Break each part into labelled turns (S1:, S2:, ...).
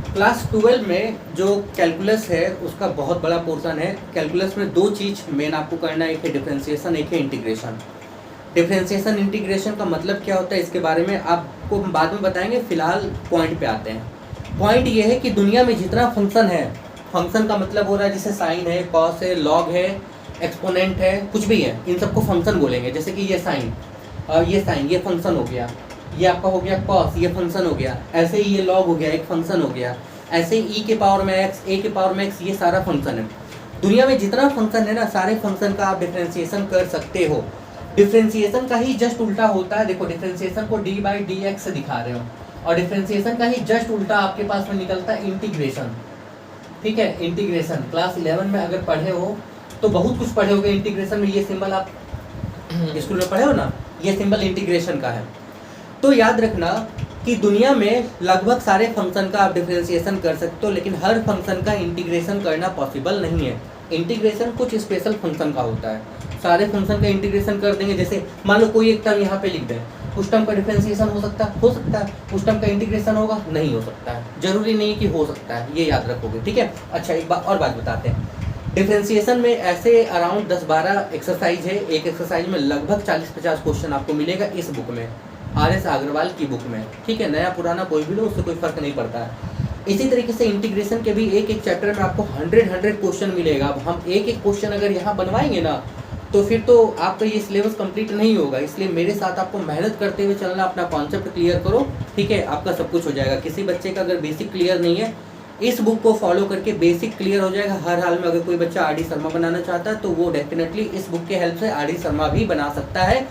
S1: Class 12 में जो calculus है उसका बहुत बड़ा पोर्शन है। कैलकुलस में दो चीज़ मेन आपको करना है, एक है डिफरेंशिएशन, एक है इंटीग्रेशन। डिफरेंशिएशन इंटीग्रेशन का मतलब क्या होता है इसके बारे में आपको बाद में बताएंगे, फिलहाल पॉइंट पे आते हैं। पॉइंट ये है कि दुनिया में जितना फंक्शन है, फंक्शन का मतलब हो रहा है जैसे साइन है, कॉस है, लॉग है, एक्सपोनेंट है, कुछ भी है, इन सबको फंक्शन बोलेंगे। जैसे कि ये साइन ये फंक्शन हो गया, ये आपका हो गया कॉस, ये फंक्शन हो गया। ऐसे ही ये लॉग हो गया, एक फंक्शन हो गया। ऐसे ही ई के पावर में एक्स, ए के पावर में एक्स, ये सारा फंक्शन है। दुनिया में जितना फंक्शन है ना, सारे फंक्शन का आप डिफरेंशिएशन कर सकते हो। डिफरेंशिएशन का ही जस्ट उल्टा होता है। देखो डिफरेंशिएशन को डी बाई डी एक्स से दिखा रहे हो, और डिफरेंशिएशन का ही जस्ट उल्टा आपके पास में निकलता है इंटीग्रेशन। ठीक है, इंटीग्रेशन क्लास 11 में अगर पढ़े हो तो बहुत कुछ पढ़े होगे इंटीग्रेशन में। ये सिंबल आप स्कूल में पढ़े हो ना, ये सिंबल इंटीग्रेशन का है। तो याद रखना कि दुनिया में लगभग सारे फंक्शन का आप डिफरेंशिएशन कर सकते हो, लेकिन हर फंक्शन का इंटीग्रेशन करना पॉसिबल नहीं है। इंटीग्रेशन कुछ स्पेशल फंक्शन का होता है। सारे फंक्शन का इंटीग्रेशन कर देंगे, जैसे मान लो कोई एक टर्म यहाँ पे लिख दें, उस टर्म का डिफरेंशिएशन हो सकता है, उस टर्म का इंटीग्रेशन होगा, नहीं हो सकता है। जरूरी नहीं कि हो सकता है, ये याद रखोगे। ठीक है, अच्छा एक बात और बताते हैं। डिफरेंशिएशन में ऐसे अराउंड 10-12 एक्सरसाइज है। एक एक्सरसाइज में लगभग 40-50 क्वेश्चन आपको मिलेगा इस बुक में, RS अग्रवाल की बुक में। ठीक है, नया पुराना कोई भी लो, उससे कोई फर्क नहीं पड़ता है। इसी तरीके से इंटीग्रेशन के भी एक एक चैप्टर में आपको 100 क्वेश्चन मिलेगा। अब हम एक एक क्वेश्चन अगर यहाँ बनवाएंगे ना, तो फिर तो आपका ये सिलेबस कंप्लीट नहीं होगा। इसलिए मेरे साथ आपको मेहनत करते हुए चलना, अपना कॉन्सेप्ट क्लियर करो। ठीक है, आपका सब कुछ हो जाएगा। किसी बच्चे का अगर बेसिक क्लियर नहीं है, इस बुक को फॉलो करके बेसिक क्लियर हो जाएगा हर हाल में। अगर कोई बच्चा RD शर्मा बनाना चाहता है तो वो डेफिनेटली इस बुक के हेल्प से RD शर्मा भी बना सकता है।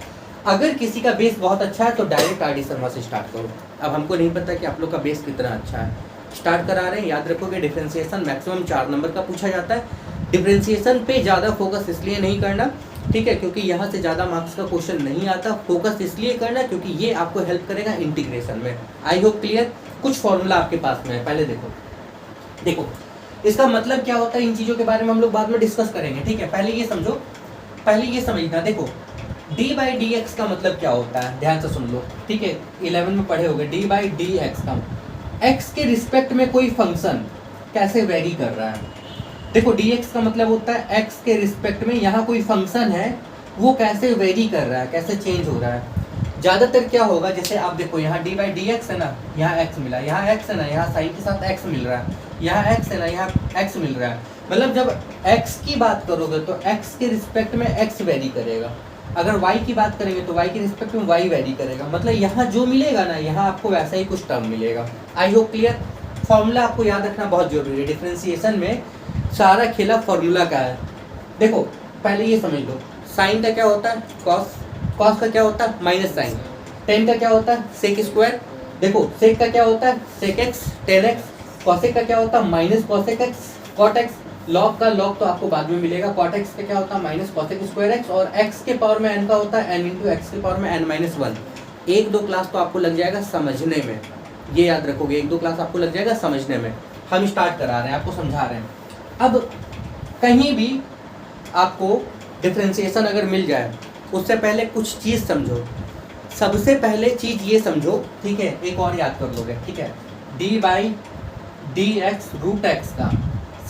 S1: अगर किसी का बेस बहुत अच्छा है तो डायरेक्ट RD शर्मा से स्टार्ट करो। अब हमको नहीं पता कि आप लोग का बेस कितना अच्छा है, स्टार्ट करा रहे हैं। याद रखोगे डिफरेंशिएशन मैक्सिमम 4 नंबर का पूछा जाता है। डिफरेंशिएशन पे ज़्यादा फोकस इसलिए नहीं करना, ठीक है, क्योंकि यहाँ से ज़्यादा मार्क्स का क्वेश्चन नहीं आता। फोकस इसलिए करना क्योंकि ये आपको हेल्प करेगा इंटीग्रेशन में। I hope clear. कुछ फॉर्मूला आपके पास में है, पहले देखो इसका मतलब क्या होता है। इन चीज़ों के बारे में हम लोग बाद में डिस्कस करेंगे। ठीक है, पहले ये समझो, पहले ये समझना। देखो डी बाई डी एक्स का मतलब क्या होता है, ध्यान से सुन लो। ठीक है, 11 में पढ़े होगे। डी बाई डी एक्स का, एक्स के रिस्पेक्ट में कोई फंक्शन कैसे वेरी कर रहा है। देखो डी एक्स का मतलब होता है एक्स के रिस्पेक्ट में यहाँ कोई फंक्शन है, वो कैसे वेरी कर रहा है, कैसे चेंज हो रहा है। ज़्यादातर क्या होगा, जैसे आप देखो यहाँ डी बाई डी एक्स है ना, यहाँ एक्स मिला, यहाँ एक्स है ना, यहाँ साइन के साथ एक्स मिल रहा है, यहाँ एक्स है ना, यहाँ एक्स मिल रहा है। मतलब जब एक्स की बात करोगे तो एक्स के रिस्पेक्ट में एक्स वेरी करेगा। अगर वाई की बात करेंगे तो वाई के रिस्पेक्ट में वाई वेरी करेगा। मतलब यहाँ जो मिलेगा ना, यहाँ आपको वैसा ही कुछ टर्म मिलेगा। I hope clear. फॉर्मूला आपको याद रखना बहुत जरूरी है। डिफरेंशिएशन में सारा खेला फॉर्मूला का है। देखो पहले ये समझ लो, साइन का क्या होता है कॉस, कॉस का क्या होता है माइनस साइन, टेन का क्या होता है सेक स्क्वायर। देखो सेक का क्या होता है sec x tan x. Cosec का क्या होता है minus cosec x cot x. Log का लॉग तो आपको बाद में मिलेगा। कॉट एक्स का क्या होता है माइनस कॉसेक स्क्वायर एक्स। और एक्स के पावर में एन का होता है एन इंटू एक्स के पावर में एन माइनस वन। 1-2 क्लास तो आपको लग जाएगा समझने में, ये याद रखोगे। 1-2 क्लास आपको लग जाएगा समझने में। हम स्टार्ट करा रहे हैं, आपको समझा रहे हैं। अब कहीं भी आपको डिफरेंशिएशन अगर मिल जाए, उससे पहले कुछ चीज़ समझो। सबसे पहले चीज़ ये समझो, ठीक है, एक और याद कर लोगे। ठीक है, d by d x root x का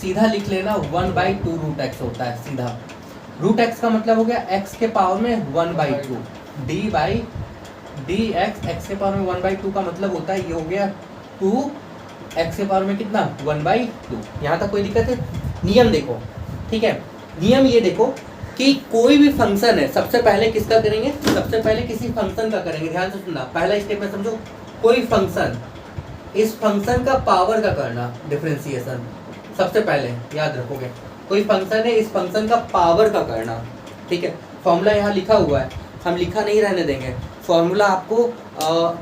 S1: सीधा लिख लेना 1/2 रूट एक्स होता है सीधा। रूट एक्स का मतलब हो गया एक्स के पावर में 1/2। डी बाई डी एक्स के पावर में 1/2 का मतलब होता है ये हो गया 2 एक्स के पावर में कितना 1/2। यहाँ तक कोई दिक्कत है। नियम देखो, ठीक है, नियम ये देखो कि कोई भी फंक्शन है, सबसे पहले किसका करेंगे, सबसे पहले किसी फंक्शन का करेंगे। ध्यान से सुनना, पहला स्टेप में समझो, कोई फंक्शन, इस फंक्शन का पावर का करना डिफरेंशिएशन। सबसे पहले याद रखोगे, कोई फंक्शन है, इस फंक्शन का पावर का करना। ठीक है, फॉर्मूला यहाँ लिखा हुआ है, हम लिखा नहीं रहने देंगे। फॉर्मूला आपको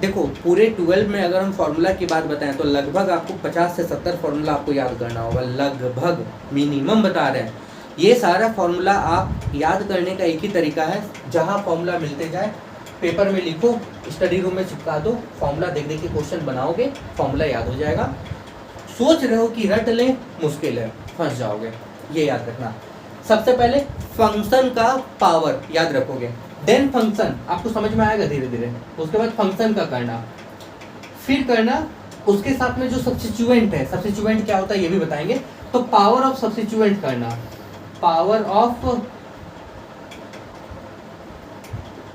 S1: देखो पूरे 12 में अगर हम फॉर्मूला की बात बताएं तो लगभग आपको 50 से 70 फॉर्मूला आपको याद करना होगा। लगभग, मिनिमम बता रहे हैं। ये सारा फॉर्मूला आप याद करने का एक ही तरीका है, जहाँ फॉर्मूला मिलते जाए पेपर में लिखो, स्टडी रूम में चिपका दो, फॉर्मूला देख देख के क्वेश्चन बनाओगे, फॉर्मूला याद हो जाएगा। सोच रहे हो कि रट लें, मुश्किल है, फंस जाओगे। ये याद रखना, सबसे पहले फंक्शन का पावर याद रखोगे, देन फंक्शन आपको समझ में आएगा धीरे धीरे। उसके बाद फंक्शन का करना, फिर करना उसके साथ में जो सब्स्टिट्यूएंट है, सब्स्टिट्यूएंट क्या होता है ये भी बताएंगे। तो पावर ऑफ सब्स्टिट्यूएंट करना, पावर ऑफ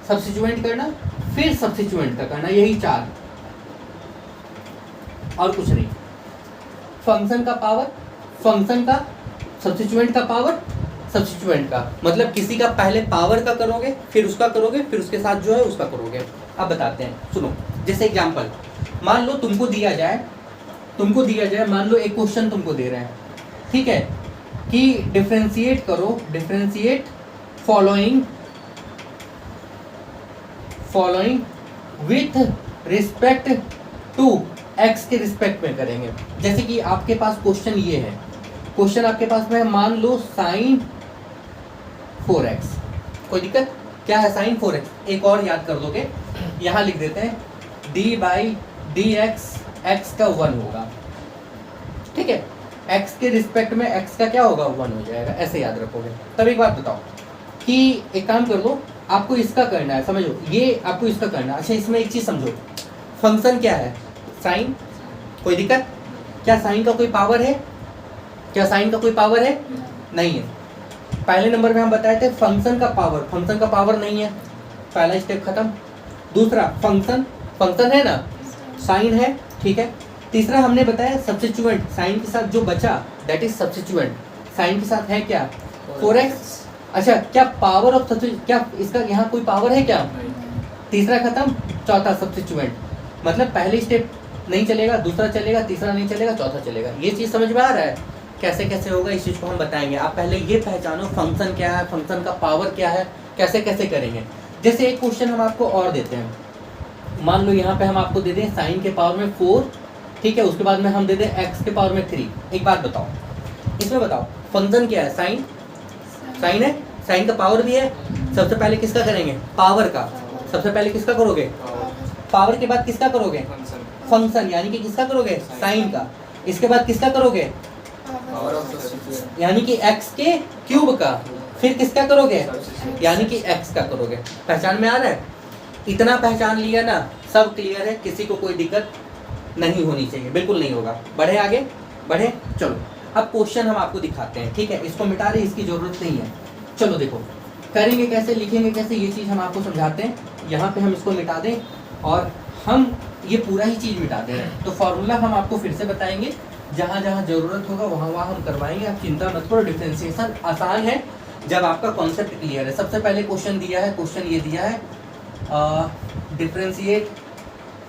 S1: सब्स्टिट्यूएंट करना, फिर सब्स्टिट्यूएंट का करना, यही 4 और कुछ नहीं। फंक्शन का पावर, फंक्शन का, सब्स्टिट्यूएंट का पावर, सब्स्टिट्यूएंट का, मतलब किसी का पहले पावर का करोगे, फिर उसका करोगे, फिर उसके साथ जो है उसका करोगे। अब बताते हैं, सुनो। जैसे एग्जांपल, मान लो तुमको दिया जाए, मान लो एक क्वेश्चन तुमको दे रहे हैं, ठीक है, कि डिफरेंशिएट करो, differentiate following with respect to x के रिस्पेक्ट में करेंगे। जैसे कि आपके पास क्वेश्चन ये है, क्वेश्चन आपके पास में मान लो sin 4x, कोई दिक्कत क्या है? sin 4x। एक और याद कर दोगे, यहाँ लिख देते हैं d/dx, x का 1 होगा, ठीक है, x के रिस्पेक्ट में x का क्या होगा? 1 हो जाएगा, ऐसे याद रखोगे। तब एक बात बताओ कि एक काम कर लो, आपको इसका करना है, समझो, ये आपको इसका करना है। अच्छा, इसमें एक चीज़ समझो, फंक्शन क्या है? साइन। कोई दिक्कत? क्या साइन का कोई पावर है? क्या साइन का कोई पावर है? नहीं है। पहले नंबर में हम बताए थे फंक्शन का पावर, फंक्शन का पावर नहीं है, पहला स्टेप खत्म। दूसरा फंक्शन, फंक्शन है ना, साइन है, ठीक है। तीसरा हमने बताया सब्स्टिट्यूएंट, साइन के साथ जो बचा दैट इज सब्स्टिट्यूएंट, साइन के साथ है क्या? 4x। अच्छा, क्या पावर ऑफ सब्स्टिट्यूएंट, क्या इसका यहाँ कोई पावर है क्या? तीसरा खत्म, चौथा सब्स्टिट्यूएंट। मतलब पहले स्टेप नहीं चलेगा, दूसरा चलेगा, तीसरा नहीं चलेगा, चौथा चलेगा। ये चीज़ समझ में आ रहा है? कैसे कैसे होगा इस चीज़ को हम बताएंगे। आप पहले ये पहचानो फंक्शन क्या है, फंक्शन का पावर क्या है, कैसे कैसे करेंगे। जैसे एक क्वेश्चन हम आपको और देते हैं, मान लो यहाँ पे हम आपको दे दें साइन के पावर में 4, ठीक है, उसके बाद में हम दे दें एक्स के पावर में 3। एक बात बताओ, इसमें बताओ फंक्शन क्या है? साइन, साइन है, साइन का पावर भी है। सबसे पहले किसका करेंगे? पावर का। सबसे पहले किसका करोगे? पावर के बाद किसका करोगे? फंक्शन, यानी कि किसका करोगे? साइन का। इसके बाद किसका करोगे? यानी कि x के क्यूब का। फिर किसका करोगे? यानी कि x का करोगे। पहचान में आ रहा है? इतना पहचान लिया ना, सब क्लियर है, किसी को कोई दिक्कत नहीं होनी चाहिए, बिल्कुल नहीं होगा। बढ़े आगे, बढ़े, चलो। अब क्वेश्चन हम आपको दिखाते हैं, ठीक है, इसको मिटा रहे, इसकी जरूरत नहीं है। चलो देखो करेंगे कैसे, लिखेंगे कैसे, ये चीज़ हम आपको समझाते हैं। यहाँ पे हम इसको मिटा दें और हम ये पूरा ही चीज़ मिटा दे रहे हैं। तो फॉर्मूला हम आपको फिर से बताएंगे, जहाँ जहाँ ज़रूरत होगा वहाँ वहाँ हम करवाएंगे। आप चिंता मत करो, डिफरेंशिएशन आसान है जब आपका कॉन्सेप्ट क्लियर है। सबसे पहले क्वेश्चन दिया है, क्वेश्चन ये दिया है differentiate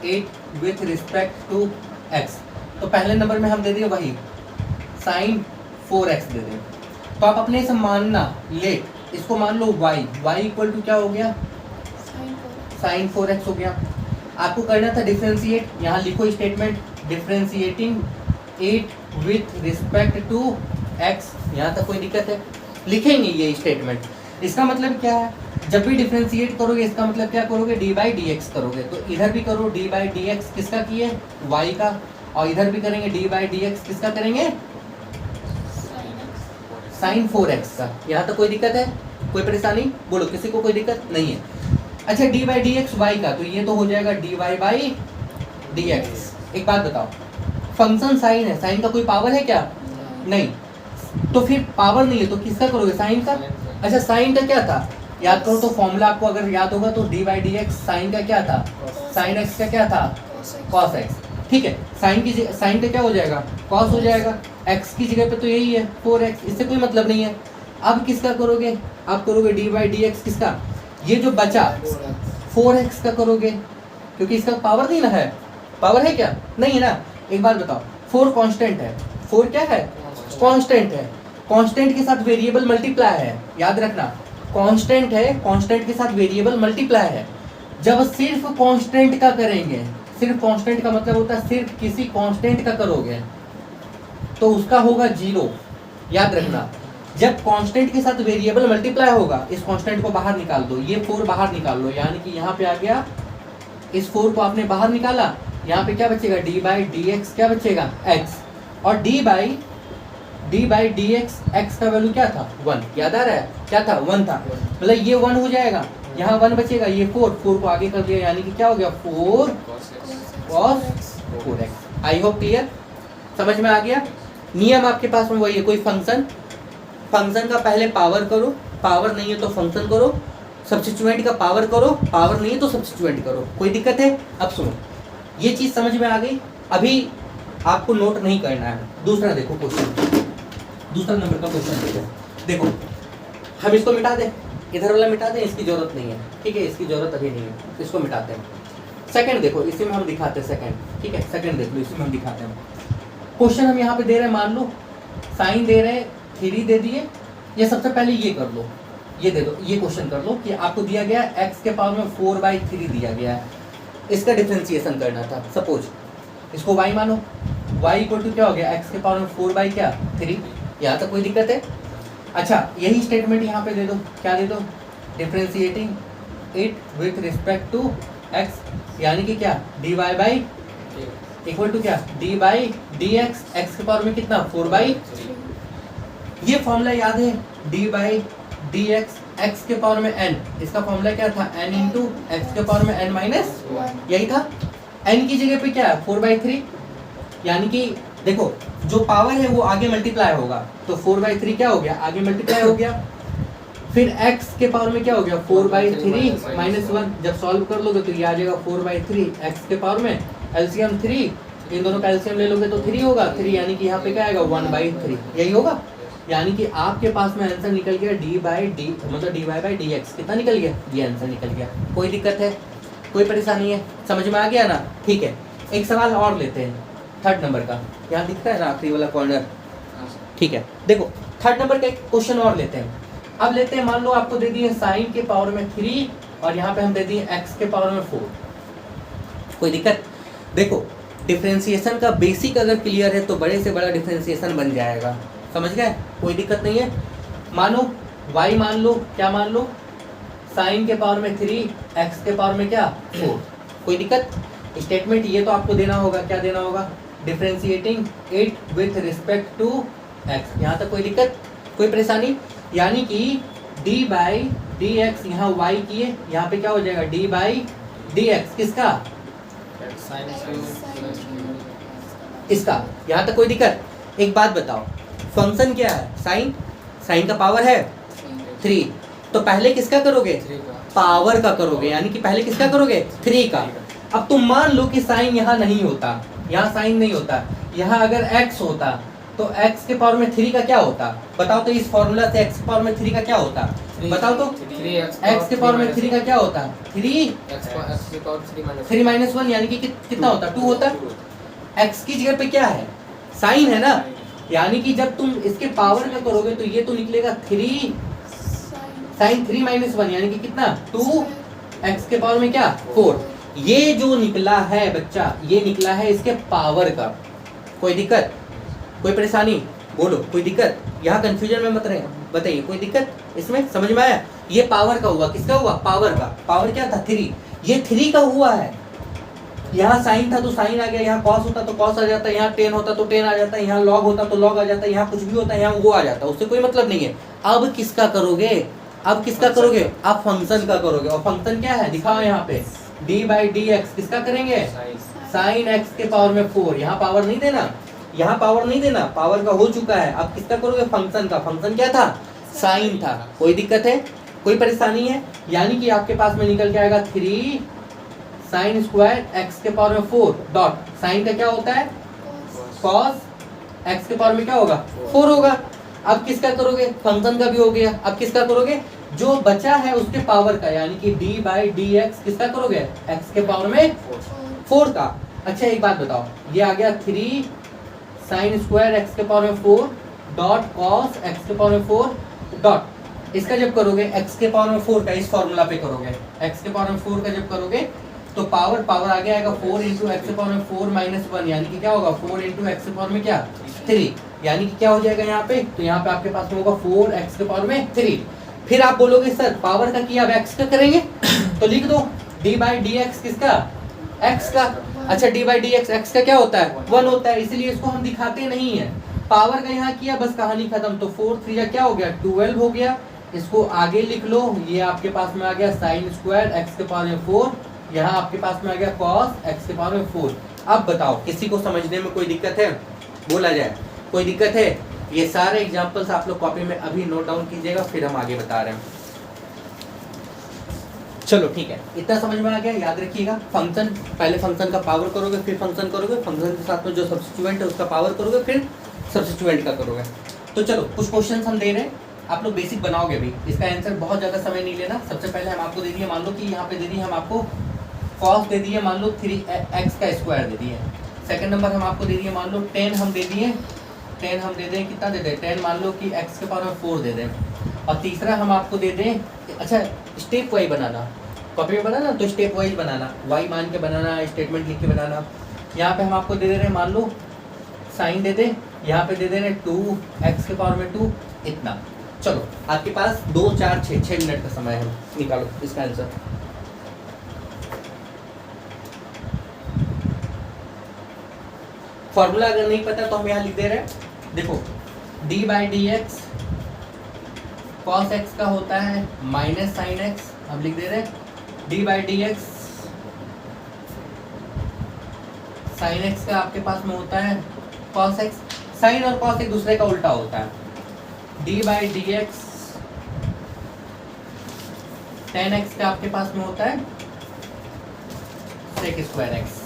S1: it with respect to x. तो पहले नंबर में हम दे दें वही साइन 4x दे दें। तो आप अपने से मानना, लेट इसको मान लो y इक्वल टू क्या हो गया? साइन 4x हो गया। आपको करना था डिफरेंशिएट, यहाँ लिखो statement, differentiating it with respect to x। यहाँ तक कोई दिक्कत है? लिखेंगे ये स्टेटमेंट। इसका मतलब क्या है? जब भी डिफरेंशिएट करोगे इसका मतलब क्या करोगे? d/dx करोगे। तो इधर भी करो d/dx किसका किए? y का। और इधर भी करेंगे d/dx किसका करेंगे? साइन 4x का। यहाँ तक कोई दिक्कत है? कोई परेशानी? बोलो, किसी को कोई दिक्कत नहीं है? अच्छा, d/dx y का, तो ये तो हो जाएगा dy/dx। एक बात बताओ, फंक्शन साइन है, साइन का कोई पावर है क्या? नहीं। तो फिर पावर नहीं है तो किसका करोगे? साइन का। अच्छा, साइन का क्या था? याद करो तो फॉर्मूला आपको अगर याद होगा तो dy/dx साइन का क्या था? साइन x का क्या था? cos x। ठीक है, साइन का क्या हो जाएगा? cos हो जाएगा। x की जगह पे तो यही है 4x, इससे कोई मतलब नहीं है। अब किसका करोगे? आप करोगे dy/dx किसका? ये जो बचा 4x का करोगे, क्योंकि इसका पावर नहीं ना है। पावर है क्या? नहीं है ना। एक बात बताओ, 4 कांस्टेंट है। 4 क्या है? कांस्टेंट है। कांस्टेंट के साथ वेरिएबल मल्टीप्लाई है, याद रखना। कांस्टेंट है, कांस्टेंट के साथ वेरिएबल मल्टीप्लाई है। जब सिर्फ कांस्टेंट का करेंगे, सिर्फ कांस्टेंट का मतलब होता है सिर्फ किसी कांस्टेंट का करोगे तो उसका होगा 0, याद रखना। जब कांस्टेंट के साथ वेरिएबल मल्टीप्लाई होगा, इस कांस्टेंट को बाहर निकाल दो, ये 4 बाहर निकाल लो, यानी कि यहाँ पे आ गया, इस 4 को आपने बाहर निकाला, यहाँ पे क्या बचेगा? d/dx क्या बचेगा? x। और d/dx x का वैल्यू क्या था? 1। याद आ रहा है? क्या था? 1 था। मतलब ये 1 हो जाएगा, यहाँ 1 बचेगा, ये 4 को आगे कर दिया, यानी कि क्या हो गया? 4 cos 4x। I hope clear, समझ में आ गया। नियम आपके पास में वही है, कोई फंक्शन का पहले पावर करो, पावर नहीं है तो फंक्शन करो, सब्स्टिट्यूएंट का पावर करो, पावर नहीं है तो सब्स्टिट्यूएंट करो। कोई दिक्कत है? अब सुनो, ये चीज समझ में आ गई। अभी आपको नोट नहीं करना है। दूसरा देखो क्वेश्चन, दूसरा नंबर का क्वेश्चन देखो, हम इसको मिटा दें, इधर वाला मिटा दें, इसकी जरूरत नहीं है, ठीक है, इसकी जरूरत अभी नहीं है, इसको मिटाते हैं। सेकंड देखो, इसी में हम दिखाते हैं सेकंड, ठीक है, सेकंड देख लो, इसी में हम दिखाते हैं। क्वेश्चन हम यहाँ पे दे रहे हैं, मान लो साइन दे रहे हैं, 3 दे दिए, या सबसे पहले ये कर लो, ये दे दो, ये क्वेश्चन कर लो कि आपको दिया गया x के पावर में 4/3 दिया गया है, इसका डिफरेंशिएशन करना था। सपोज इसको y मानो, y इक्वल टू क्या हो गया, x के पावर में 4/3, यहाँ तक कोई दिक्कत है? अच्छा, यही स्टेटमेंट यहाँ पे दे दो, क्या दे दो, differentiating it with respect to x, यानी कि क्या, dy इक्वल टू क्या, d/dx, x के पावर में कितना, 4/3। ये फॉर्मूला याद है, d/dx x के पावर में n, इसका फॉर्मूला क्या था, n इंटू x के पावर में n-1, यही था। n की जगह पे क्या है, 4/3, यानी कि देखो जो पावर है वो आगे मल्टीप्लाई होगा, तो 4/3 क्या हो गया, आगे मल्टीप्लाई हो गया। फिर x के पावर में क्या हो गया, 4/3 माइनस 1, जब सॉल्व कर लोगे तो ये आ जाएगा 4/3, x के पावर में एलसीएम 3, इन दोनों का एलसीएम ले लोगे तो 3 होगा, 3 यानी कि यहाँ पे क्या आएगा, 1/3, यही होगा। यानी कि आपके पास में आंसर निकल गया d/d, मतलब dy/dx, कितना निकल गया, ये आंसर निकल गया। कोई दिक्कत है, कोई परेशानी है, समझ में आ गया ना? ठीक है, एक सवाल और लेते हैं, थर्ड नंबर का, यहाँ दिखता है ना आखिरी वाला कॉर्नर, ठीक है। देखो थर्ड नंबर का एक क्वेश्चन और लेते हैं। अब लेते हैं, मान लो आपको दे दिए साइन के पावर में 3 और यहाँ पे हम दे दिए x के पावर में 4, कोई दिक्कत? देखो डिफरेंशिएशन का बेसिक अगर क्लियर है तो बड़े से बड़ा डिफरेंशिएशन बन जाएगा, समझ गए, कोई दिक्कत नहीं है। मानो y मान लो, क्या मान लो, साइन के पावर में 3, x के पावर में क्या, 4, कोई दिक्कत? स्टेटमेंट ये तो आपको देना होगा, क्या देना होगा, differentiating it with respect to x, यहाँ तक कोई दिक्कत, कोई परेशानी? यानी कि d/dx यहाँ y किए, यहाँ पे क्या हो जाएगा, d/dx, किसका, इसका, यहाँ तक कोई दिक्कत? एक बात बताओ, फंक्शन क्या है, साइन, साइन का पावर है 3, तो पहले किसका करोगे, पावर का करोगे, यानी कि पहले किसका करोगे, 3 का। अब तुम मान लो कि साइन यहाँ नहीं होता, यहाँ साइन नहीं होता, यहाँ अगर x होता तो x के पावर में 3 का क्या होता, बताओ तो, इस फॉर्मूला से x के पावर में 3 का क्या होता, बताओ तो, x के पावर में 3 का क्या होता, 3 माइनस 1, यानी कि कितना होता, 2 होता। x की जगह पे क्या है, साइन है ना, यानी कि जब तुम इसके पावर का करोगे तो ये तो निकलेगा 3 साइन 3 माइनस 1, यानी कि कितना, 2, x के पावर में क्या, 4। ये जो निकला है बच्चा, ये निकला है इसके पावर का। कोई दिक्कत, कोई परेशानी, बोलो कोई दिक्कत, यहाँ कंफ्यूजन में मत रहे, बताइए कोई दिक्कत इसमें, समझ में आया? ये पावर का हुआ, किसका हुआ, पावर का। पावर क्या था, 3, ये 3 का हुआ है। यहाँ साइन था तो साइन आ गया, यहाँ कॉस होता तो कॉस आ जाता, यहाँ टेन होता तो टेन आ जाता, यहाँ लॉग होता तो लॉग आ जाता, यहाँ कुछ भी होता यहाँ वो आ जाता, उससे कोई मतलब नहीं है। अब किसका करोगे, अब किसका करोगे, आप फंक्शन का करोगे, और फंक्शन क्या है दिखाओ यहाँ पे, d/dx, किसका करेंगे, साइन x के पावर में 4, यहाँ पावर नहीं देना, यहाँ पावर नहीं देना, पावर का हो चुका है। अब किसका करोगे, फंक्शन का। फंक्शन क्या था, साइन था। कोई दिक्कत है, कोई परेशानी है? यानी कि आपके पास में निकल के आएगा 3 साइन स्क्वायर x के पावर में 4 डॉट, साइन का क्या होता है, कॉस x के पावर में क्या होगा, 4 होगा। अब किसका करोगे, फंक्शन का भी हो गया, अब किसका करोगे, जो बचा है उसके पावर का, यानी कि d/dx किसका करोगे, x के पावर में 4 का। अच्छा एक बात बताओ, ये आ गया 3 साइन स्क्वायर x के पावर में 4 डॉट कॉस x के पावर में 4 डॉट, इसका जब करोगे x के पावर में 4 का, इस फॉर्मूला पे करोगे, x के पावर में 4 का जब करोगे तो पावर पावर आगे आएगा 4 इंटू एक्स के पावर में 4 माइनस 1, यानी कि क्या होगा, 4 इंटू एक्स के पावर में क्या, 3, यानी कि क्या हो जाएगा यहाँ पे, तो यहाँ पे आपके पास में होगा 4 एक्स के पावर में 3। फिर आप बोलोगे सर पावर का किया, अब एक्स का करेंगे, तो लिख दो d/dx किसका, x का। अच्छा d/dx x का क्या होता है, 1 होता है, इसलिए इसको हम दिखाते नहीं है। पावर का यहाँ किया, बस कहानी खत्म। तो 4 3 क्या हो गया, 12 हो गया। इसको आगे लिख लो, ये आपके पास में आ गया साइन स्क्वायर x के पावर में 4, यहाँ आपके पास में आ गया cos x के पावर में 4। अब बताओ किसी को समझने में कोई दिक्कत है? बोला जाए कोई दिक्कत है? ये सारे एग्जांपल्स आप लोग कॉपी में अभी नोट डाउन कीजिएगा, फिर हम आगे बता रहे हैं। चलो ठीक है, इतना समझ में आ गया। याद रखिएगा फंक्शन, पहले फंक्शन का पावर करोगे, फिर फंक्शन करोगे, फंक्शन के साथ में जो सब्स्टिट्यूएंट है उसका पावर करोगे, फिर सब्स्टिट्यूएंट का करोगे। तो चलो कुछ क्वेश्चन हम दे रहे हैं, आप लोग बेसिक बनाओगे भी, इसका आंसर बहुत ज़्यादा समय नहीं लेना। सबसे पहले हम आपको दे दिए, मान लो कि यहाँ पे दे दिए हम आपको कॉस दे दिए, मान लो 3x का स्क्वायर दे दिए। सेकंड नंबर हम आपको दे दिए, मान लो 10 हम दे दिए, 10 हम दे दें, कितना दे दें 10, मान लो कि x के पावर 4 दे दें। और तीसरा हम आपको दे दें, अच्छा स्टेप वाइज बनाना, कॉपी में बनाना तो स्टेप वाइज बनाना, वाई मान के बनाना, स्टेटमेंट लिख के बनाना। यहाँ पे हम आपको दे दे रहे हैं, मान लो साइन दे दें, यहाँ पे दे दे रहे 2x के पावर में 2, इतना। चलो आपके पास 2 4 6 मिनट का समय है, निकालो इसका आंसर। फॉर्मूला अगर नहीं पता तो हम यहाँ लिख दे रहे हैं, देखो d/dx cos x का होता है माइनस साइन x, हम लिख दे रहे हैं d/dx साइन x का आपके पास में होता है cos x। साइन और cos एक दूसरे का उल्टा होता है। d/dx tan x का आपके पास में होता है sec स्क्वायर x।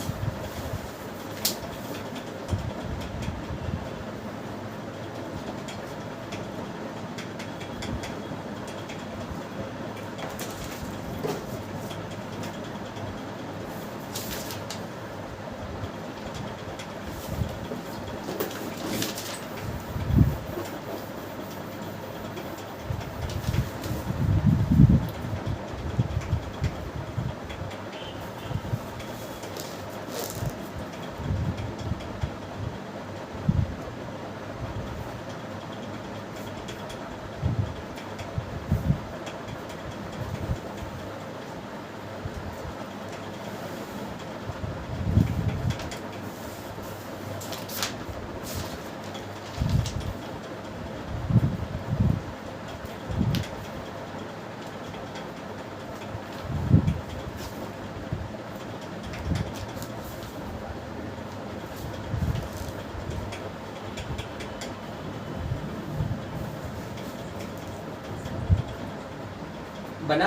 S1: बना?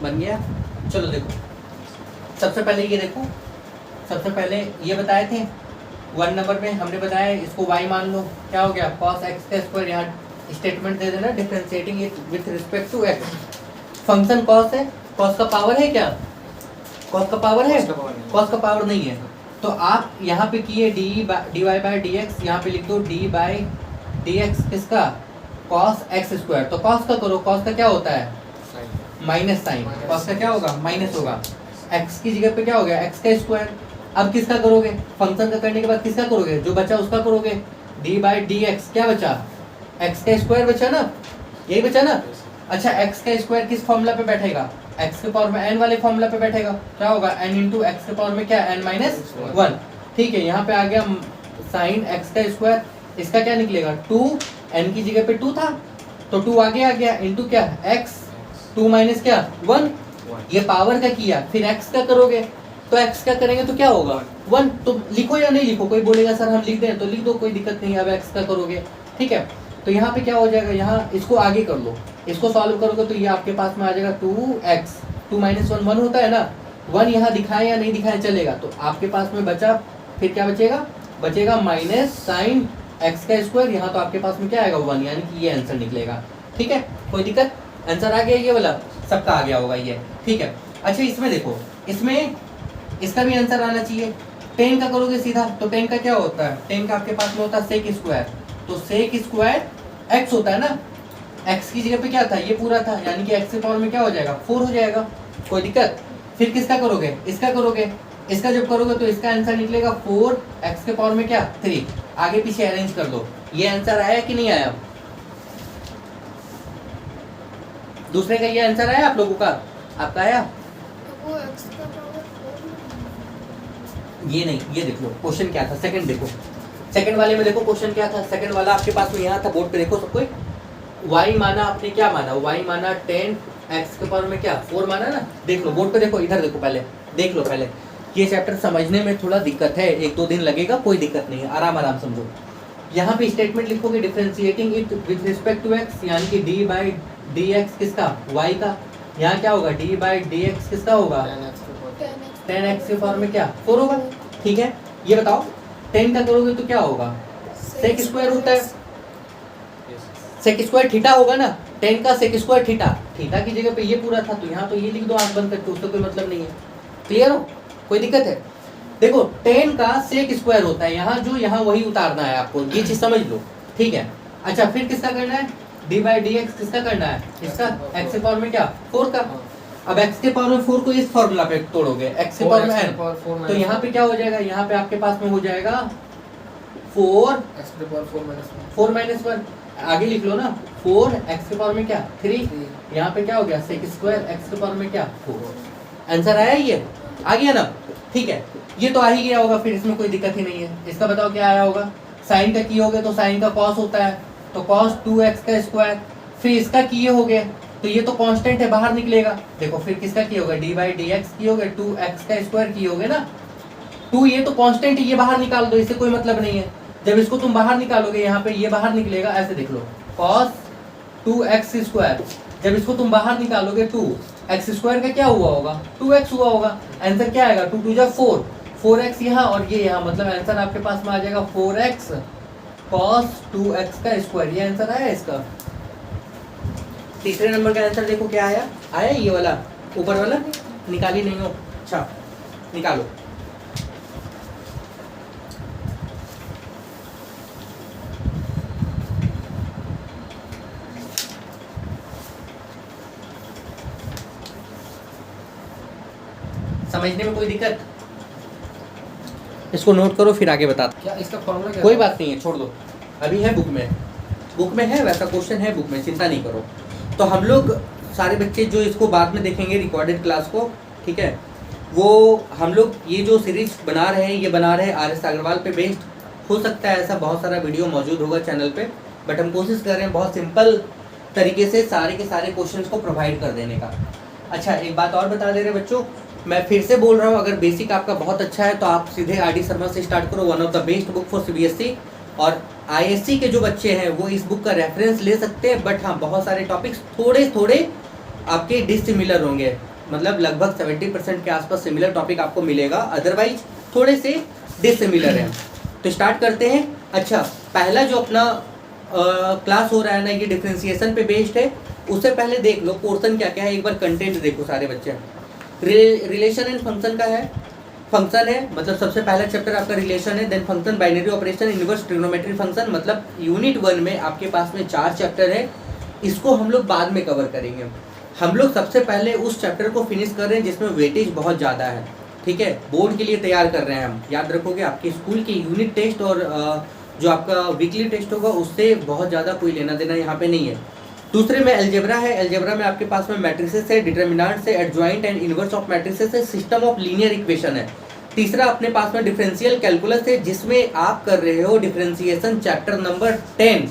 S1: बन गया? चलो देखो, सबसे पहले ये देखो, सबसे पहले ये बताए थे 1 नंबर में हमने बताया इसको y मान लो, क्या हो गया cos x का स्क्वायर। यहाँ स्टेटमेंट दे देना differentiating it with respect to x। Function cos है, cos का पावर है क्या? cos का पावर है? cos का पावर नहीं है। तो आप यहाँ पे किए dy/dx, यहाँ पे लिख दो d/dx किसका? cos x square. तो cos का करो, cos का क्या होता है? Minus sign. cos का क्या होगा? माइनस होगा। x की जगह पे क्या हो गया? x का स्क्वायर। अब किसका करोगे? फंक्शन का करने के बाद किसका करोगे? जो बचा उसका करोगे। d/dx क्या बचा? x का स्क्वायर बचा ना, यही बचा ना। अच्छा x का स्क्वायर किस फॉर्मूला पे बैठेगा? x के पावर में n वाले फॉर्मूला पे बैठेगा। क्या होगा? n इंटू एक्स के पावर में क्या? n-1। ठीक है, यहाँ पे आ गया साइन x का स्क्वायर, इसका क्या निकलेगा? 2, n की जगह पे 2 था तो 2 आगे आ गया इंटू क्या? x, 2 माइनस क्या? 1। ये पावर का किया, फिर x का करोगे तो x का करेंगे तो क्या होगा? 1। तो लिखो या नहीं लिखो? कोई बोलेगा सर हम लिख दें, तो लिख दो, कोई दिक्कत नहीं है। अब x का करोगे, ठीक है। तो यहाँ पे क्या हो जाएगा? यहाँ इसको आगे कर लो, इसको सॉल्व करोगे तो ये आपके पास में आ जाएगा 2x, 2 माइनस 1 1 होता है ना। 1 यहाँ दिखाए या नहीं दिखाए चलेगा। तो आपके पास में बचा, फिर क्या बचेगा? बचेगा माइनस साइन x का स्क्वायर। यहाँ तो आपके पास में क्या आएगा? 1, यानी कि ये आंसर निकलेगा। ठीक है, कोई दिक्कत? आंसर आ गया ये वाला, सबका आ गया होगा ये, ठीक है। अच्छा इसमें देखो, इसमें इसका भी आंसर आना चाहिए। 10 का करोगे सीधा तो 10 का क्या होता है? 10 का आपके पास में होता है सेक स्क्वायर। तो सेक स्क्वायर x होता है ना, x की जगह पे क्या था? ये पूरा था, यानी कि x के पावर में क्या हो जाएगा? 4 हो जाएगा। कोई दिक्कत? फिर किसका करोगे? इसका करोगे इसका जब करोगे तो इसका आंसर निकलेगा 4x के पावर में क्या 3। आगे पीछे अरेंज कर दो, ये आंसर आया कि नहीं आया? दूसरे का ये आंसर आया आप लोगों का? आपका आया? ये नहीं, ये देख लो क्वेश्चन क्या था। सेकंड देखो, सेकंड वाले में देखो क्वेश्चन क्या था। सेकंड वाला आपके पास में यहाँ था, बोर्ड पे देखो सब कोई। y माना आपने क्या माना? y माना 10x के पावर में क्या 4 माना ना। देख लो बोर्ड पे, देखो इधर देखो, पहले देख लो। पहले ये चैप्टर समझने में थोड़ा दिक्कत है, 1-2 दिन लगेगा, कोई दिक्कत नहीं है, आराम आराम समझो। यहाँ पे स्टेटमेंट लिखोगे differentiating it with respect to x, यानी कि d/dx किसका? y का। यहाँ क्या होगा? d/dx किसका होगा? 10x के पावर में क्या 4 होगा। ठीक है, ये बताओ 10 का करोगे तो क्या होगा? सेक स्क्वायर होता है, सेक स्क्वायर थीटा होगा ना। 10 का सेक स्क्वायर थीटा, थीटा की जगह पे ये पूरा था तो यहाँ तो ये लिख दो आंख बंद करके, उसका कोई मतलब नहीं है। क्लियर हो? कोई दिक्कत है? देखो 10 का सेक स्क्वायर होता है, यहाँ जो यहाँ वही उतारना है आपको, ये चीज समझ लो। ठीक है, अच्छा फिर किसका करना है? d/dx किसका करना है? इसका x के पावर में क्या 4 का। अब x के पावर में 4 को इस फॉर्मूला पे तोड़ोगे, x के पावर में n, तो यहाँ पे क्या हो जाएगा? यहाँ पे आपके पास में हो जाएगा 4 माइनस 1। आगे लिख लो ना, 4x के पावर में क्या 3। यहाँ पे क्या हो गया? सेक स्क्वायर x के पावर में क्या 4। आंसर आया? ये आ गया ना। ठीक है, ये तो आ ही गया होगा, फिर इसमें कोई दिक्कत ही नहीं है। इसका बताओ क्या आया होगा? साइन का किए होगे तो साइन का कॉस होता है, तो कॉस 2x का स्क्वायर। फिर इसका किए होगे तो ये तो कांस्टेंट है, बाहर निकलेगा। देखो फिर किसका किए होगा? d/dx किए होगे, 2x का स्क्वायर किए होगे ना। 2 ये तो कांस्टेंट है, ये बाहर निकाल दो, इससे कोई मतलब नहीं है। जब इसको तुम बाहर निकालोगे यहाँ पे ये बाहर निकलेगा, ऐसे देख लो cos 2x स्क्वायर। जब इसको तुम बाहर निकालोगे 2x स्क्वायर का क्या हुआ होगा? 2x हुआ होगा। आंसर क्या आएगा? 2 2 जा 4, 4x यहाँ और ये यहाँ, मतलब आंसर आपके पास में आ जाएगा 4x cos 2x का स्क्वायर। ये आंसर आया इसका। तीसरे नंबर का आंसर देखो क्या आया? आया ये वाला ऊपर वाला, निकाली नहीं हो? अच्छा निकालो। समझने में कोई दिक्कत? इसको नोट करो फिर आगे बताता।
S2: क्या इसका फॉर्मूला क्या?
S1: कोई बात नहीं है, छोड़ दो, अभी है बुक में, बुक में है, वैसा क्वेश्चन है बुक में, चिंता नहीं करो। तो हम लोग सारे बच्चे जो इसको बाद में देखेंगे रिकॉर्डेड क्लास को, ठीक है, वो हम लोग ये जो सीरीज बना रहे हैं, ये बना रहे हैं RS अग्रवाल पे बेस्ड। हो सकता है ऐसा बहुत सारा वीडियो मौजूद होगा चैनल पे, बट हम कोशिश कर रहे हैं बहुत सिंपल तरीके से सारे के सारे क्वेश्चंस को प्रोवाइड कर देने का। अच्छा एक बात और बता दे रहे बच्चों, मैं फिर से बोल रहा हूँ, अगर बेसिक आपका बहुत अच्छा है तो आप सीधे RD शर्मा से स्टार्ट करो, one of the best book for CBSE। और ISC के जो बच्चे हैं वो इस बुक का रेफरेंस ले सकते हैं, बट हाँ बहुत सारे टॉपिक्स थोड़े थोड़े आपके डिसिमिलर होंगे, मतलब लगभग 70% के आसपास सिमिलर टॉपिक आपको मिलेगा, अदरवाइज थोड़े से डिसिमिलर हैं। तो स्टार्ट करते हैं। अच्छा पहला जो अपना क्लास हो रहा है ना, ये डिफरेंशिएशन पे बेस्ड है। उससे पहले देख लो पोर्शन क्या क्या है, एक बार कंटेंट देखो सारे बच्चे। रिलेशन एंड फंक्शन का है, फंक्शन है मतलब सबसे पहला चैप्टर आपका रिलेशन है, then function, binary operation, inverse trigonometry function, मतलब यूनिट 1 में आपके पास में 4 चैप्टर है। इसको हम लोग बाद में कवर करेंगे। हम लोग सबसे पहले उस चैप्टर को फिनिश कर रहे हैं जिसमें वेटेज बहुत ज़्यादा है, ठीक है, बोर्ड के लिए तैयार कर रहे हैं हम। याद रखोगे आपके स्कूल के यूनिट टेस्ट और जो आपका वीकली टेस्ट होगा उससे बहुत ज़्यादा कोई लेना देना यहाँ पे नहीं है। दूसरे में अलजेब्रा है, अलजेब्रा में आपके पास में मैट्रिसेस है, डिटर्मिनेंट्स है, adjoint and inverse of matrices है, सिस्टम ऑफ लीनियर इक्वेशन है। तीसरा अपने पास में डिफरेंशियल कैलकुलस है, जिसमें आप कर रहे हो differentiation chapter number 10,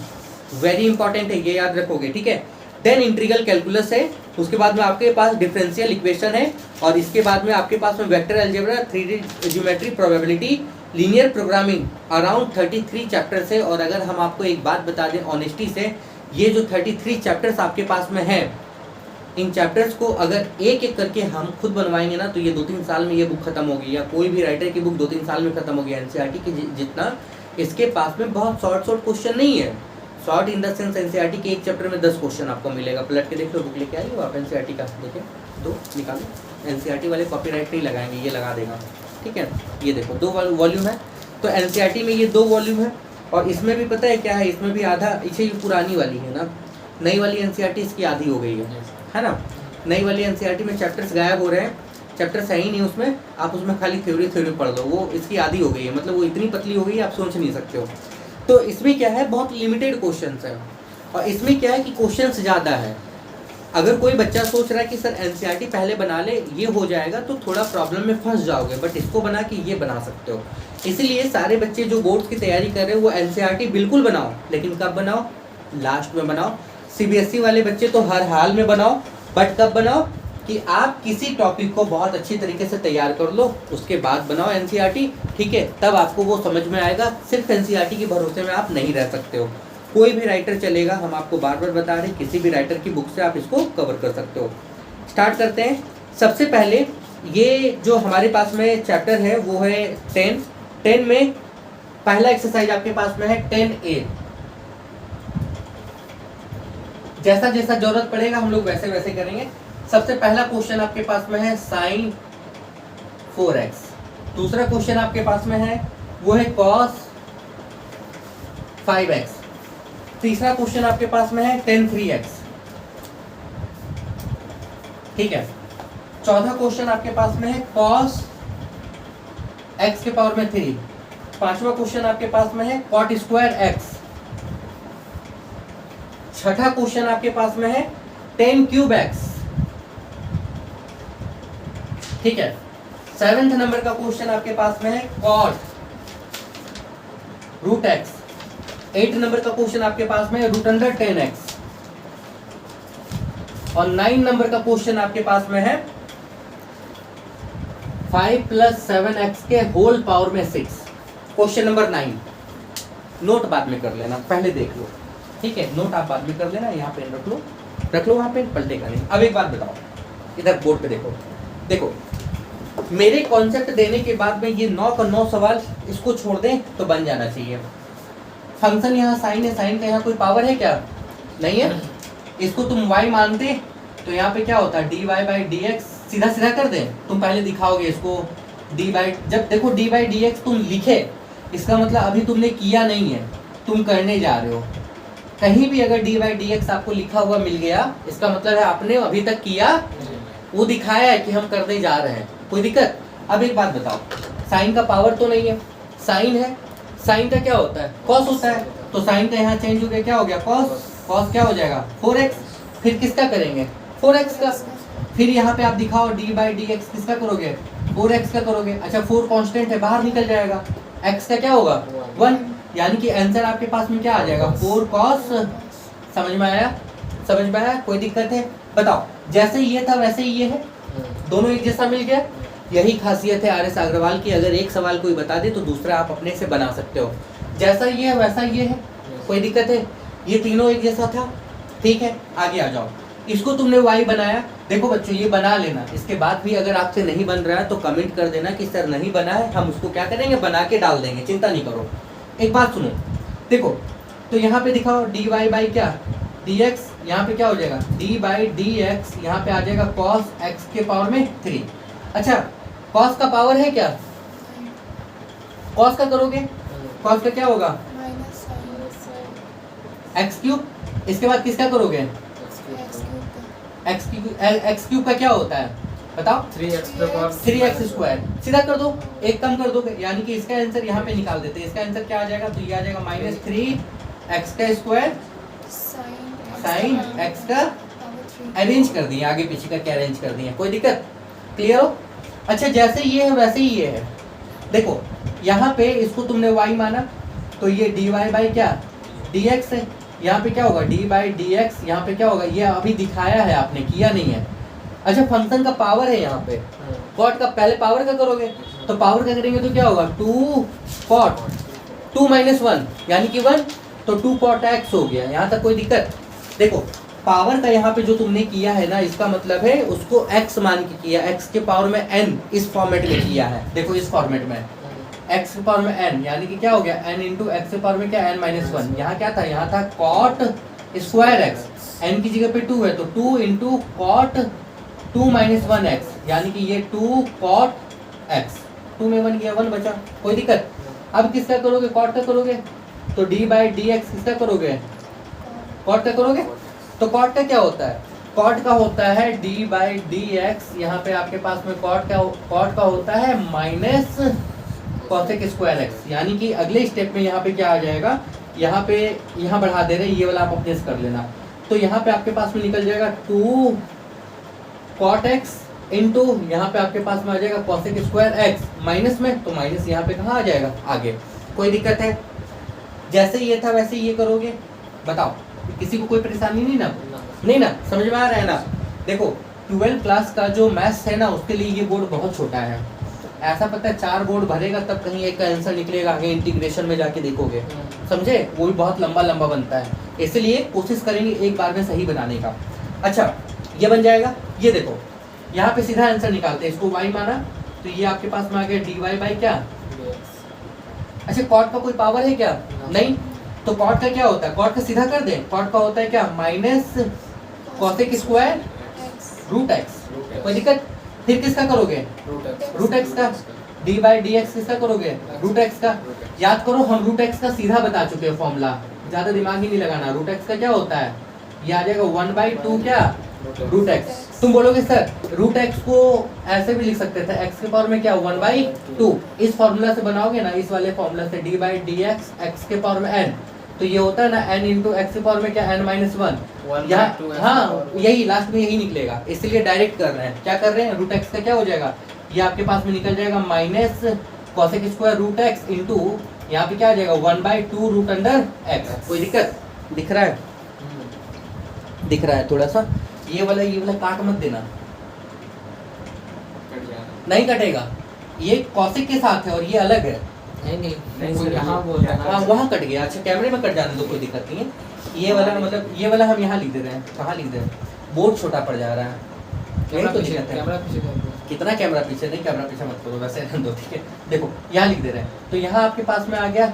S1: very important है, ये याद रखोगे, ठीक है। देन इंटीग्रल कैलकुलस है, उसके बाद में आपके पास डिफरेंशियल इक्वेशन है, और इसके बाद में आपके पास में vector algebra, 3D geometry, probability, linear programming, around 33 chapters है। और अगर हम आपको एक बात बता दें ऑनेस्टी से, ये जो 33 चैप्टर्स आपके पास में हैं, इन चैप्टर्स को अगर एक एक करके हम खुद बनवाएंगे ना तो ये 2-3 साल में ये बुक खत्म होगी, या कोई भी राइटर की बुक 2-3 साल में खत्म होगी। NCERT की जितना इसके पास में बहुत शॉर्ट क्वेश्चन नहीं है, short in the sense NCERT के एक चैप्टर में 10 क्वेश्चन आपको मिलेगा। पलट के देख लो, बुक लेके आई हो आप NCERT का, देखिए 2 निकालो। NCERT वाले कॉपीराइट नहीं लगाएंगे, ये लगा देगा, ठीक है। ये देखो 2 वॉल्यूम है, तो NCERT में ये 2 वॉल्यूम है, और इसमें भी पता है क्या है, इसमें भी आधा, इसे ये पुरानी वाली है ना, नई वाली NCERT इसकी आधी हो गई है ना। नई वाली NCERT में चैप्टर्स गायब हो रहे हैं, चैप्टर सही नहीं उसमें, आप उसमें खाली थ्योरी पढ़ लो, वो इसकी आधी हो गई है, मतलब वो इतनी पतली हो गई है आप सोच नहीं सकते हो। तो इसमें क्या है, बहुत लिमिटेड क्वेश्चंस है, और इसमें क्या है कि क्वेश्चंस ज़्यादा है। अगर कोई बच्चा सोच रहा है कि सर एनसीईआरटी पहले बना ले ये हो जाएगा, तो थोड़ा प्रॉब्लम में फंस जाओगे, बट इसको बना के ये बना सकते हो। इसीलिए सारे बच्चे जो बोर्ड की तैयारी कर रहे हैं वो एनसीईआरटी बिल्कुल बनाओ, लेकिन कब बनाओ, लास्ट में बनाओ। सीबीएसई वाले बच्चे तो हर हाल में बनाओ, बट कब बनाओ कि आप किसी टॉपिक को बहुत अच्छी तरीके से तैयार कर लो, उसके बाद बनाओ एनसीईआरटी, ठीक है, तब आपको वो समझ में आएगा। सिर्फ एनसीईआरटी के भरोसे में आप नहीं रह सकते हो, कोई भी राइटर चलेगा, हम आपको बार बार बता रहे हैं, किसी भी राइटर की बुक से आप इसको कवर कर सकते हो। स्टार्ट करते हैं। सबसे पहले ये जो हमारे पास में चैप्टर है वो है 10 में पहला एक्सरसाइज आपके पास में है 10A। जैसा जैसा जरूरत पड़ेगा हम लोग वैसे वैसे करेंगे। सबसे पहला क्वेश्चन आपके पास में है sin 4x। दूसरा क्वेश्चन आपके पास में है वो है cos 5x। तीसरा क्वेश्चन आपके पास में है tan 3x, ठीक है। चौथा क्वेश्चन आपके पास में है cos x के पावर में 3। पांचवा क्वेश्चन आपके पास में है cot स्क्वायर x। छठा क्वेश्चन आपके पास में है tan क्यूब x, ठीक है। 7वें नंबर का क्वेश्चन आपके पास में है cot रूट x। 8 नंबर का क्वेश्चन आपके पास में है रूट अंडर 10x। और 9 नंबर का क्वेश्चन आपके पास में है 5 + 7x के होल पावर में 6। Question number 9। नोट बाद में कर लेना, पहले देख लो, ठीक है। नोट आप बाद में कर लेना, यहाँ पे रख लो वहां पे, पलटेगा नहीं। अब एक बात बताओ, इधर बोर्ड पे देखो, मेरे कॉन्सेप्ट देने के बाद में ये 9 का 9 सवाल इसको छोड़ दें तो बन जाना चाहिए। फंक्शन यहाँ साइन है, साइन का यहाँ कोई पावर है क्या, नहीं है। इसको तुम y मानते तो यहाँ पे क्या होता है dy/dx, सीधा सीधा कर दें। तुम पहले दिखाओगे इसको जब देखो dy/dx तुम लिखे, इसका मतलब अभी तुमने किया नहीं है, तुम करने जा रहे हो। कहीं भी अगर dy/dx आपको लिखा हुआ मिल गया, इसका मतलब है आपने अभी तक किया, वो दिखाया है कि हम करने जा रहे हैं, कोई दिक्कत। अब एक बात बताओ, साइन का पावर तो नहीं है, साइन है, साइन का क्या होता है, कॉस होता है, तो साइन का यहाँ चेंज हो गया, क्या हो गया कॉस, कॉस क्या हो जाएगा 4x। फिर किसका करेंगे 4x का। फिर यहाँ पे आप दिखाओ dy/dx किसका करोगे 4x का करोगे। अच्छा 4 कांस्टेंट है, बाहर निकल जाएगा, x का क्या होगा 1, यानी कि आंसर आपके पास में क्या आ जाएगा 4 cos। समझ में आया, कोई दिक्कत है बताओ। जैसे ये था वैसे ही ये है, दोनों एक जैसा मिल गया। यही खासियत है RS अग्रवाल की, अगर एक सवाल कोई बता दे तो दूसरा आप अपने से बना सकते हो। जैसा ये है वैसा ये है, कोई दिक्कत है, ये तीनों एक जैसा था, ठीक है। आगे आ जाओ, इसको तुमने y बनाया, देखो बच्चों ये बना लेना। इसके बाद भी अगर आपसे नहीं बन रहा है तो कमेंट कर देना कि सर नहीं बना है, हम उसको क्या करेंगे बना के डाल देंगे, चिंता नहीं करो। एक बात सुनो, देखो तो यहाँ पे दिखाओ dy क्या dx, यहाँ पे क्या हो जाएगा d/dx, यहाँ पे आ जाएगा cos x के पावर में 3। अच्छा cos का पावर है क्या, cos का करोगे, cos का क्या होगा x³। इसके बाद किसका करोगे x³ का क्या होता है बताओ 3x²। सीधा कर दो, एक कम कर दो, यानी कि इसका आंसर यहाँ पे निकाल देते हैं। इसका आंसर क्या आ जाएगा, तो ये आ जाएगा -3x² साइन x का अरेंज कर दिए, आगे पीछे का क्या अरेंज कर दिए, कोई दिक्कत, क्लियर हो। अच्छा जैसे ये है वैसे ही ये है, देखो यहाँ पे इसको तुमने y माना तो ये dy क्या dx है, यहाँ पे क्या होगा d/dx, यहाँ पे क्या होगा, ये अभी दिखाया है आपने, किया नहीं है। अच्छा फंक्शन का पावर है यहाँ पे, कॉट का पहले पावर का करोगे, तो पावर का करेंगे तो क्या होगा 2 cot 2 - 1 यानी कि 1, तो 2 cot x हो गया। यहाँ तक कोई दिक्कत। देखो पावर का यहाँ पे जो तुमने किया है ना, इसका मतलब है उसको x मान के किया, x के पावर में n इस फॉर्मेट में किया है। देखो इस फॉर्मेट में x के पावर में n, यानी कि क्या हो गया n × x के पावर में क्या n - 1। यहाँ क्या था, यहाँ था cot स्क्वायर x, n की जगह पे 2 है तो 2 × cot 2 - 1x, यानी कि ये 2 cot x, 2 में 1 गया 1 बचा, कोई दिक्कत। अब किसका करोगे cot का करोगे, तो d/dx किसका करोगे cot का करोगे। तो cot का क्या होता है, कॉट का होता है डी बाई डी एक्स, यहाँ पे आपके पास में कॉट का होता है माइनस कॉसेक स्क्वायर एक्स, यानी कि अगले स्टेप में यहाँ पे क्या आ जाएगा, यहाँ पे यहाँ बढ़ा दे रहे हैं, ये वाला आप अपने से कर लेना। तो यहाँ पे आपके पास में निकल जाएगा 2 कॉट एक्स इंटू यहाँ पे आपके पास में आ जाएगा कॉसेक स्क्वायर एक्स, माइनस में तो माइनस यहाँ पे कहाँ आ जाएगा आगे। कोई दिक्कत है? जैसे ये था वैसे ये करोगे, बताओ किसी को कोई परेशानी नहीं ना? नहीं ना, समझ में आ रहा है ना? देखो 12 क्लास का जो मैथ्स है ना उसके लिए ये बोर्ड बहुत छोटा है, ऐसा पता है 4 बोर्ड भरेगा तब कहीं एक का आंसर निकलेगा, आगे इंटीग्रेशन में जाके देखोगे, समझे? वो भी बहुत लंबा लंबा बनता है, इसलिए कोशिश करेंगे एक बार में सही बनाने का। अच्छा ये बन जाएगा, ये देखो यहाँ पे सीधा आंसर निकालते हैं, इसको y माना तो ये आपके पास में आ गया dy बाई क्या? अच्छा कॉट का कोई पावर है क्या? नहीं, तो कॉट का क्या होता है? कॉट का सीधा कर दें, कॉट का होता है क्या? Minus cosec square root x. कोई दिक्कत? फिर किसका करोगे? रूट एक्स का। डी बाई डी एक्स किसका करोगे? रूट एक्स का। याद करो हम रूट एक्स का सीधा बता चुके हैं फॉर्मूला, ज्यादा दिमाग ही नहीं लगाना। रूट एक्स का क्या होता है? ये आ जाएगा 1/2 क्या? Root x. तुम बोलोगे सर रूट एक्स को ऐसे भी लिख सकते थे, एक्स के पावर में क्या 1/2, इस फॉर्मूला से बनाओगे ना, इस वाले फॉर्मूला से D by d x, x के पावर में n, तो ये होता है ना n इंटू एक्स के पावर में क्या n-1, यहाँ हाँ यही लास्ट में यही निकलेगा, इसलिए डायरेक्ट कर रहे हैं। क्या कर रहे हैं? रूट एक्स का क्या हो जाएगा, ये आपके पास में निकल जाएगा minus cosec square root x into यहाँ पे क्या आ जाएगा 1/2 रूट अंडर एक्स। कोई दिक्कत? दिख रहा है? दिख रहा है थोड़ा सा? ये वाला काट मत देना, नहीं कटेगा, ये कॉसेक के साथ है और ये अलग है।
S2: नहीं यहाँ बोल रहा है,
S1: हाँ वहाँ कट गया, अच्छा कैमरे में कट जाने दो, कोई दिक्कत नहीं है। ये वाला मतलब ये वाला हम यहाँ लिख दे रहे हैं, कहाँ लिख दे रहे हैं? बोर्ड छोटा पड़ जा रहा है, यही तो दिक्कत है।
S2: कैमरा पीछे कर दो।
S1: कितना कैमरा पीछे? नहीं कैमरा पीछे मत करो, वैसे रहने दो, ठीक है। देखो यहाँ लिख दे रहे हैं, तो यहाँ आपके पास में आ गया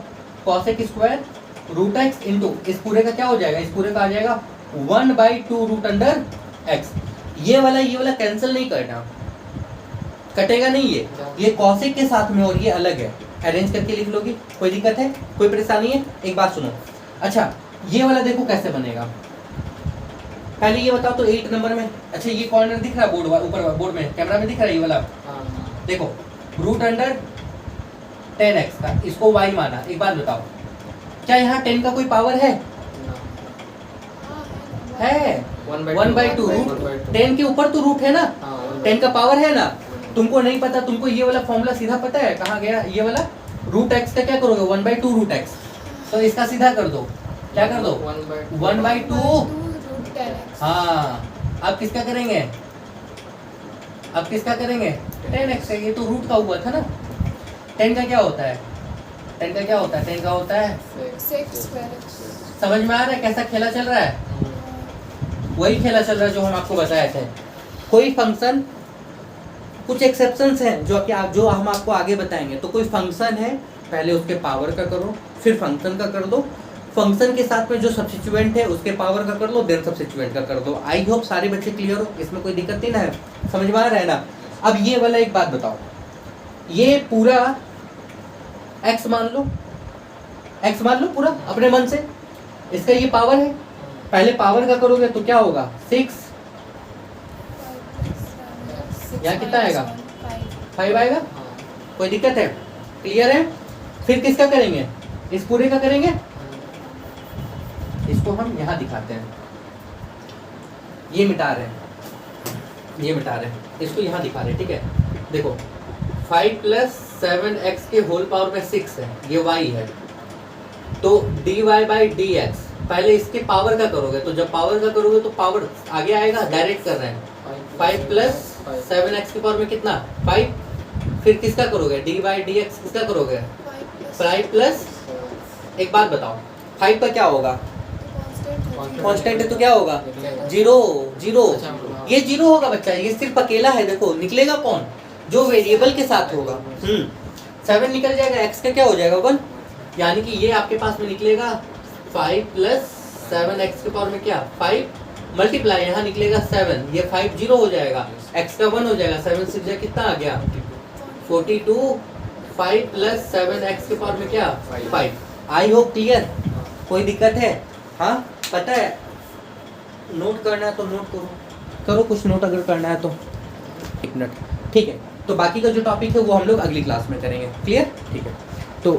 S1: cosec square root x into इस पूरे का क्या हो जाएगा, इस पूरे का आ जाएगा 1/2 रूट अंडर एक्स। ये वाला कैंसिल नहीं करना, कटेगा नहीं, ये कॉसेक के साथ में और ये अलग है, अरेंज करके लिख लोगी। कोई दिक्कत है? कोई परेशानी है? एक बात सुनो, अच्छा ये वाला देखो कैसे बनेगा, पहले ये बताओ तो 8 नंबर में। अच्छा ये कॉर्नर दिख रहा है बोर्ड ऊपर बोर्ड में, कैमरा में दिख रहा है ये वाला? देखो रूट अंडर 10x का, इसको y माना। एक बात बताओ, क्या यहाँ 10 का कोई पावर है? 1/2 रूट 10 के ऊपर तो रूट है ना, 10 का पावर है ना। तुमको नहीं पता, तुमको ये वाला फॉर्मूला सीधा पता है, कहाँ गया ये वाला? रूट एक्स का क्या करोगे 1/2 रूट एक्स, तो इसका सीधा कर दो, क्या कर दो 1/2। हाँ अब किसका करेंगे? अब किसका करेंगे? 10x का, ये तो रूट का हुआ था ना। 10 का क्या होता है? 10 का क्या होता है? 10 का होता है समझ में आ रहा है कैसा खेला चल रहा है? वही खेला चल रहा है जो हम आपको बताए थे। कोई फंक्शन, कुछ एक्सेप्शंस हैं जो हम आपको आगे बताएंगे। तो कोई फंक्शन है, पहले उसके पावर का करो, फिर फंक्शन का कर दो, फंक्शन के साथ में जो सब्स्टिट्यूएंट है उसके पावर का कर लो, देन सब्स्टिट्यूएंट का कर दो। आई होप सारे बच्चे क्लियर हो, इसमें कोई दिक्कत नहीं ना है, समझ में आ रहा है ना? अब ये वाला एक बात बताओ, ये पूरा x मान लो, x मान लो पूरा अपने मन से, इसका ये पावर है, पहले पावर का करोगे तो क्या होगा 6, यहाँ कितना आएगा 5 आएगा। कोई दिक्कत है? क्लियर है? फिर किसका करेंगे? इस पूरे का करेंगे, इसको हम यहाँ दिखाते हैं, ये मिटा रहे हैं, ये मिटा रहे हैं, इसको यहाँ दिखा रहे हैं, ठीक है। देखो 5 + 7x के होल पावर में 6 है, ये y है, तो dy बाई डी एक्स, पहले इसके पावर का करोगे, तो जब पावर का करोगे तो पावर आगे आएगा, डायरेक्ट कर रहे हैं। 5 + 7x के पावर में कितना 5, फिर किसका करोगे डी बाई डी एक्स, किसका करोगे 5 प्लस, एक बात बताओ 5 का क्या होगा? कांस्टेंट है तो क्या होगा 0 0, ये 0 होगा बच्चा, ये सिर्फ अकेला है। देखो निकलेगा कौन? जो वेरिएबल के साथ होगा। 7 निकल जाएगा, x का क्या हो जाएगा 1, यानी कि ये आपके पास में निकलेगा 5 + 7x के पावर में क्या 5 मल्टीप्लाई, यहाँ निकलेगा 7, ये 5 0 हो जाएगा, x का 1 हो जाएगा, 7 से जाए कितना आ गया 42, 5 + 7x के पावर में क्या 5। I hope clear? कोई दिक्कत है? हाँ पता है, नोट करना है तो नोट करो। करो कुछ नोट अगर करना है तो। 1 मिनट, ठीक है। तो बाकी का जो टॉपिक है वो हम लोग अगली क्लास में करेंगे। क्लियर? ठीक है। तो